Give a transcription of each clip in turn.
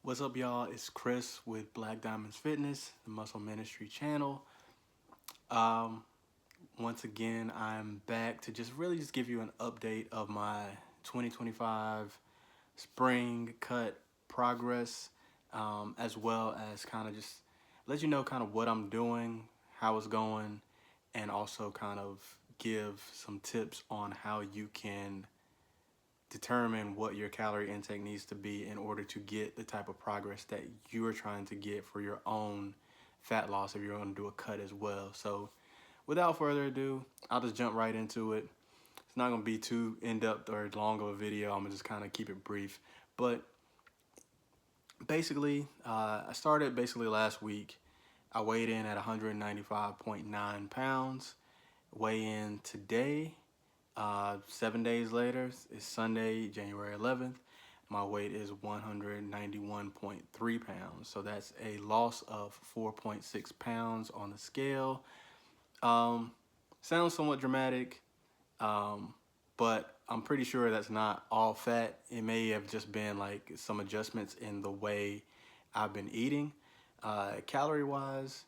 What's up, y'all? It's Chris with Black Diamonds Fitness, the Muscle Ministry channel. Um, Once again, I'm back to just give you an update of my 2025 spring cut progress, as well as kind of just let you know kind of what I'm doing, how it's going, and also kind of give some tips on how you can determine what your calorie intake needs to be in order to get the type of progress that you are trying to get for your own fat loss if you're going to do a cut as well. So without further ado, I'll just jump right into it. It's not going to be too in-depth or long of a video. I'm going to just kind of keep it brief. But basically, I started last week. I weighed in at 195.9 pounds. Weigh in today, 7 days later, is Sunday, January 11th. My weight is 191.3 pounds. So that's a loss of 4.6 pounds on the scale. Sounds somewhat dramatic, but I'm pretty sure that's not all fat. It may have just been like some adjustments in the way I've been eating. Calorie wise,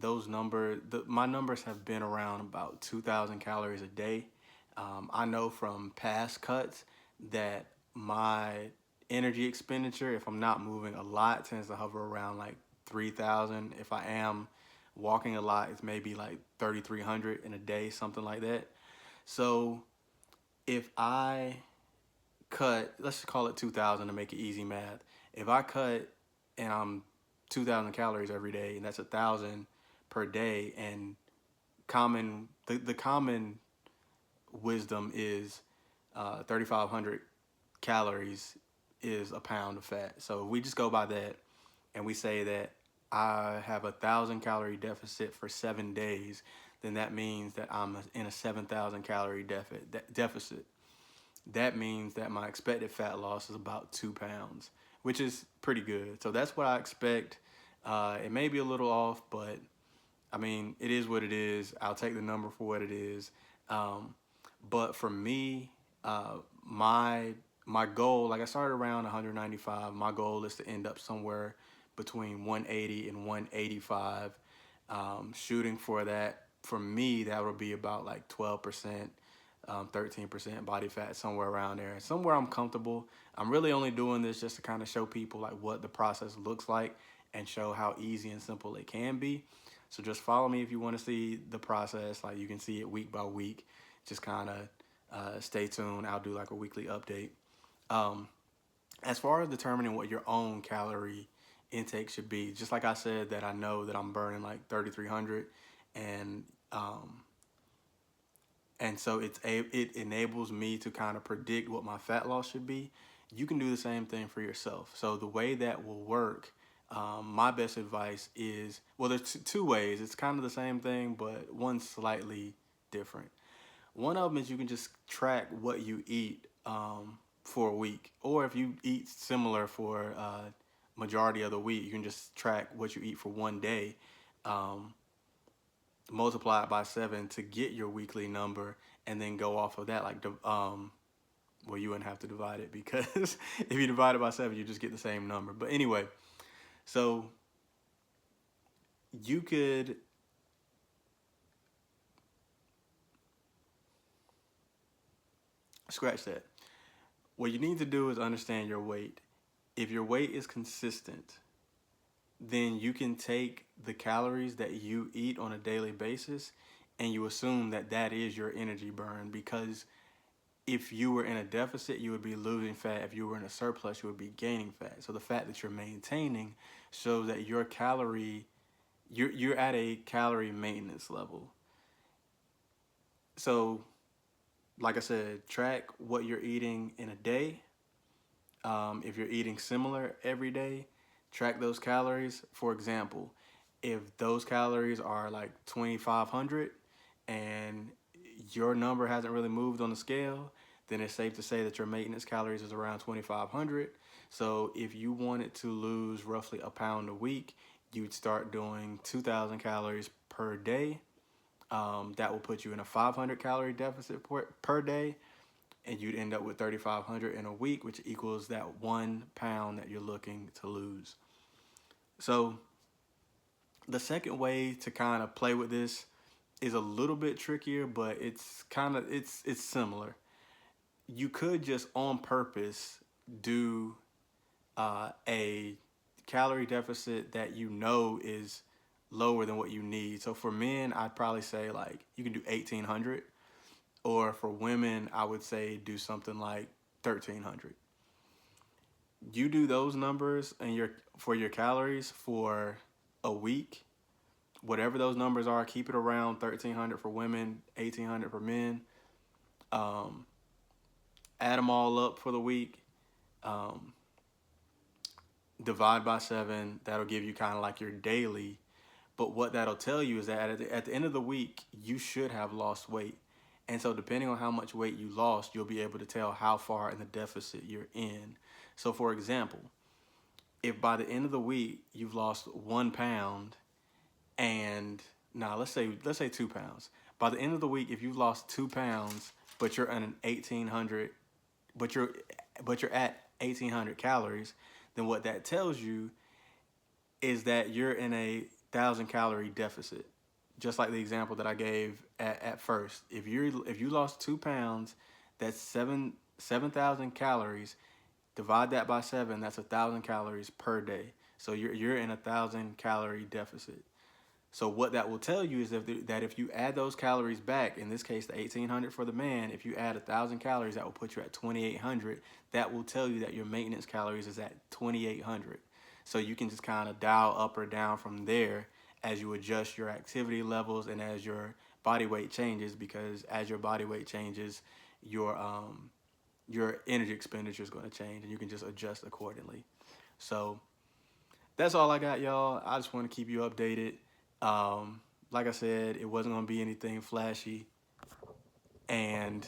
my numbers have been around about 2,000 calories a day. I know from past cuts that my energy expenditure, if I'm not moving a lot, tends to hover around like 3,000. If I am walking a lot, it's maybe like 3,300 in a day, something like that. So if I cut, let's just call it 2,000 to make it easy math. If I cut and I'm 2,000 calories every day, and that's 1,000 per day, and the common wisdom is 3,500 calories is a pound of fat. So if we just go by that and we say that I have 1,000 calorie deficit for 7 days, then that means that I'm in a 7,000 calorie deficit. That means that my expected fat loss is about 2 pounds, which is pretty good. So that's what I expect. It may be a little off, but I mean, it is what it is. I'll take the number for what it is. But for me, my goal, like I started around 195. My goal is to end up somewhere between 180 and 185. Shooting for that, for me, that would be about like 12%, 13% body fat, somewhere around there. Somewhere I'm comfortable. I'm really only doing this just to kind of show people like what the process looks like and show how easy and simple it can be. So just follow me if you want to see the process. Like you can see it week by week. Just kind of stay tuned. I'll do like a weekly update. Um, as far as determining what your own calorie intake should be, just like I said that I know that I'm burning like 3,300, and so it enables me to kind of predict what my fat loss should be. You can do the same thing for yourself. So the way that will work, my best advice is, well, there's two ways. It's kind of the same thing, but one's slightly different. One of them is you can just track what you eat for a week, or if you eat similar for majority of the week, you can just track what you eat for one day, multiply it by 7 to get your weekly number, and then go off of that. Well, you wouldn't have to divide it because if you divide it by 7, you just get the same number. But anyway, so you could scratch that. What you need to do is understand your weight. If your weight is consistent, then you can take the calories that you eat on a daily basis and you assume that that is your energy burn, because if you were in a deficit, you would be losing fat. If you were in a surplus, you would be gaining fat. So the fact that you're maintaining shows that you're at a calorie maintenance level. So like I said, track what you're eating in a day. If you're eating similar every day, track those calories. For example, if those calories are like 2,500 and your number hasn't really moved on the scale, then it's safe to say that your maintenance calories is around 2,500. So if you wanted to lose roughly a pound a week, you'd start doing 2,000 calories per day. That will put you in a 500 calorie deficit per day. and you'd end up with 3,500 in a week, which equals that 1 pound that you're looking to lose. So the second way to kind of play with this is a little bit trickier, but it's similar. You could just on purpose do a calorie deficit that you know is lower than what you need. So for men, I'd probably say like you can do 1,800, or for women, I would say do something like 1,300. You do those numbers and for your calories for a week, whatever those numbers are, keep it around 1,300 for women, 1,800 for men. Um, Add them all up for the week. Um, Divide by 7. That'll give you kind of like your daily. But what that'll tell you is that at the end of the week, you should have lost weight. And so depending on how much weight you lost, you'll be able to tell how far in the deficit you're in. So for example, if by the end of the week you've lost 1 pound, and now let's say 2 pounds. By the end of the week, if you've lost 2 pounds, but you're at an 1,800, but you're at 1,800 calories, then what that tells you is that you're in a 1,000-calorie deficit. Just like the example that I gave at first. If you lost 2 pounds, that's 7,000 calories. Divide that by 7. That's 1,000 calories per day. So you're in a 1,000-calorie deficit. So what that will tell you is that if you add those calories back, in this case the 1,800 for the man, if you add 1,000 calories, that will put you at 2,800. That will tell you that your maintenance calories is at 2,800. So you can just kind of dial up or down from there as you adjust your activity levels and as your body weight changes, because as your body weight changes, your energy expenditure is going to change, and you can just adjust accordingly. So that's all I got, y'all. I just want to keep you updated. Like I said, it wasn't going to be anything flashy, and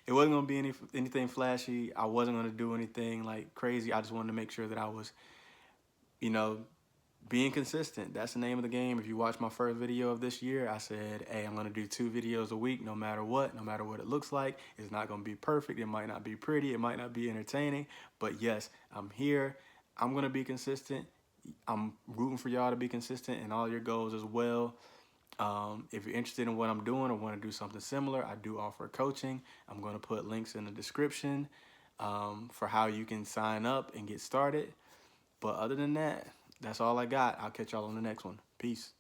it wasn't going to be anything flashy. I wasn't going to do anything like crazy. I just wanted to make sure that I was, being consistent. That's the name of the game. If you watch my first video of this year, I said, hey, I'm going to do 2 videos a week, no matter what it looks like. It's not going to be perfect. It might not be pretty. It might not be entertaining, but yes, I'm here. I'm going to be consistent. I'm rooting for y'all to be consistent in all your goals as well. If you're interested in what I'm doing or want to do something similar, I do offer coaching. I'm going to put links in the description for how you can sign up and get started. But other than that, that's all I got. I'll catch y'all on the next one. Peace.